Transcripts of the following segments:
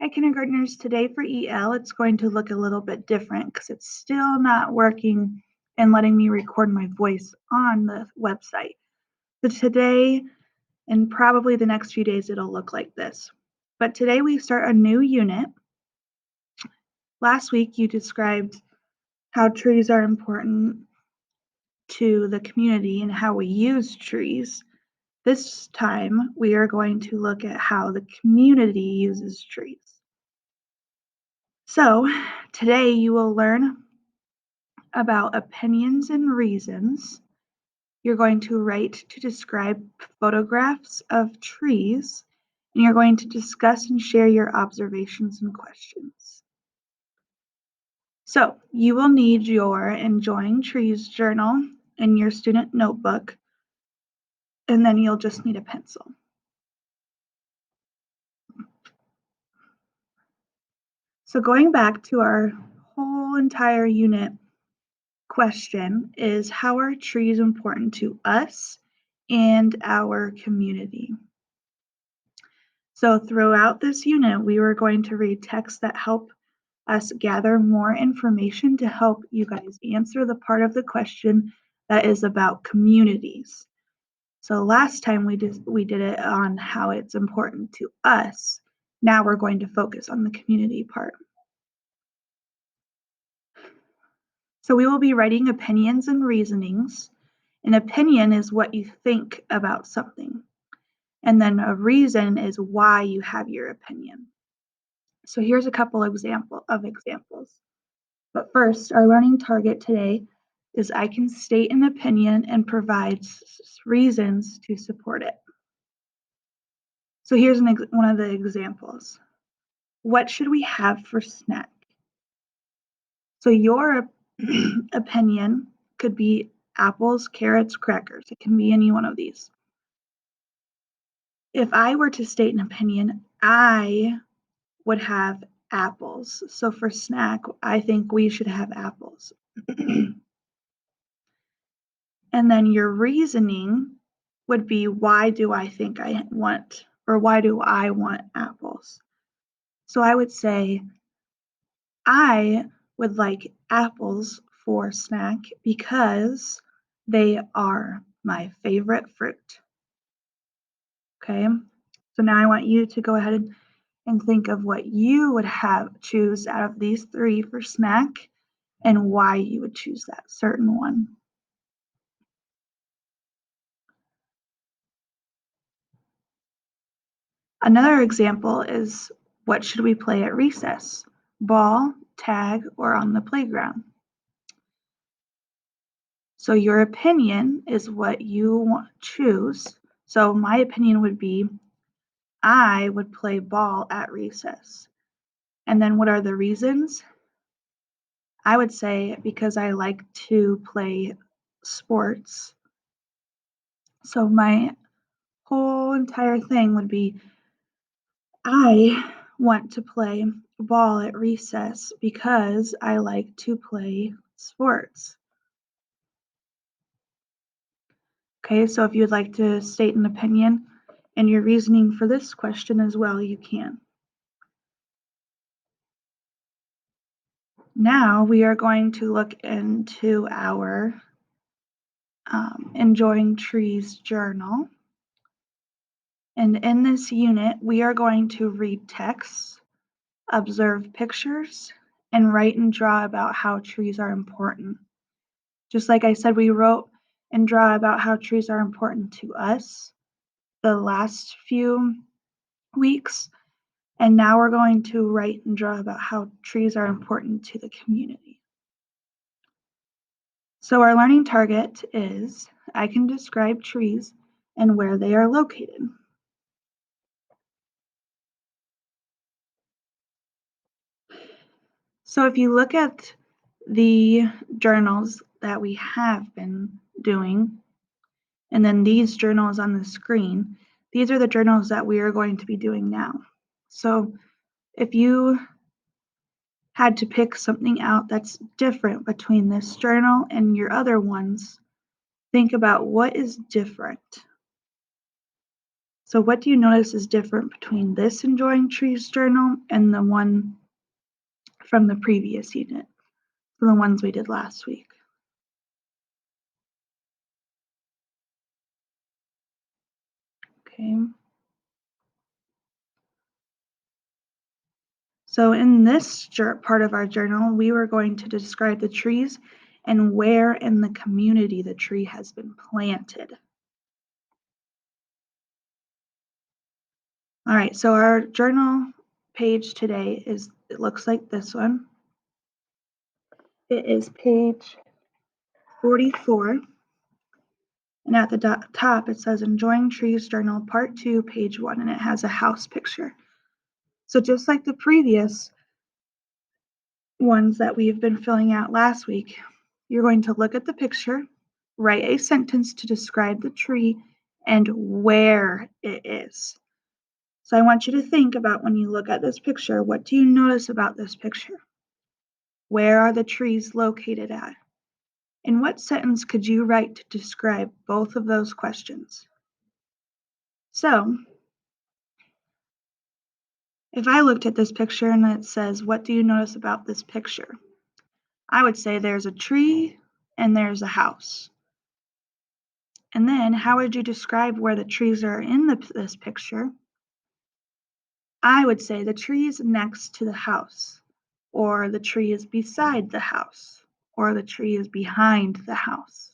Hi, kindergartners. Today for EL, it's going to look a little bit different because it's still not working and letting me record my voice on the website. So today and probably the next few days, it'll look like this. But today we start a new unit. Last week you described how trees are important to the community and how we use trees. This time we are going to look at how the community uses trees. So today you will learn about opinions and reasons. You're going to write to describe photographs of trees, and you're going to discuss and share your observations and questions. So you will need your Enjoying Trees journal and your student notebook, and then you'll just need a pencil. So going back to our whole entire unit, question is, how are trees important to us and our community? So throughout this unit, we were going to read texts that help us gather more information to help you guys answer the part of the question that is about communities. So last time we did it on how it's important to us. Now we're going to focus on the community part. So we will be writing opinions and reasonings. An opinion is what you think about something. And then a reason is why you have your opinion. So here's a couple examples. But first, our learning target today is I can state an opinion and provide reasons to support it. So here's one of the examples. What should we have for snack? So your opinion could be apples, carrots, crackers. It can be any one of these. If I were to state an opinion, I would have apples. So for snack, I think we should have apples. And then your reasoning would be, why do I think I want, or why do I want apples? So I would say, I would like apples for snack because they are my favorite fruit. Okay, so now I want you to go ahead and think of what you would choose out of these three for snack and why you would choose that certain one. Another example is, what should we play at recess? Ball, tag, or on the playground? So your opinion is what you choose. So my opinion would be, I would play ball at recess. And then what are the reasons? I would say because I like to play sports. So my whole entire thing would be, I want to play ball at recess because I like to play sports. Okay, so if you'd like to state an opinion and your reasoning for this question as well, you can. Now we are going to look into our Enjoying Trees journal. And in this unit, we are going to read texts, observe pictures, and write and draw about how trees are important. Just like I said, we wrote and draw about how trees are important to us the last few weeks, and now we're going to write and draw about how trees are important to the community. So our learning target is, I can describe trees and where they are located. So if you look at the journals that we have been doing, and then these journals on the screen, these are the journals that we are going to be doing now. So if you had to pick something out that's different between this journal and your other ones, think about what is different. So what do you notice is different between this Enjoying Trees journal and the one from the previous unit, from the ones we did last week? Okay. So in this part of our journal, we were going to describe the trees and where in the community the tree has been planted. All right, so our journal page today it looks like this one. It is page 44. And at the top, it says Enjoying Trees Journal, Part 2, page 1, and it has a house picture. So just like the previous ones that we've been filling out last week, you're going to look at the picture, write a sentence to describe the tree and where it is. So I want you to think about when you look at this picture, what do you notice about this picture? Where are the trees located at? And what sentence could you write to describe both of those questions? So if I looked at this picture and it says, what do you notice about this picture? I would say there's a tree and there's a house. And then how would you describe where the trees are in this picture? I would say the tree is next to the house, or the tree is beside the house, or the tree is behind the house.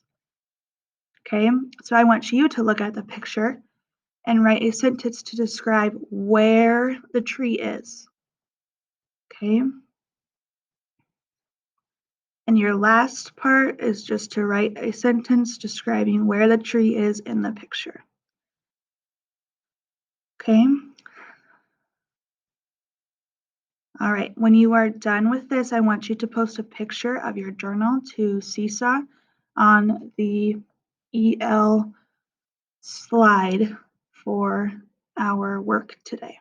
Okay, so I want you to look at the picture and write a sentence to describe where the tree is. Okay, and your last part is just to write a sentence describing where the tree is in the picture. Okay? All right, when you are done with this, I want you to post a picture of your journal to Seesaw on the EL slide for our work today.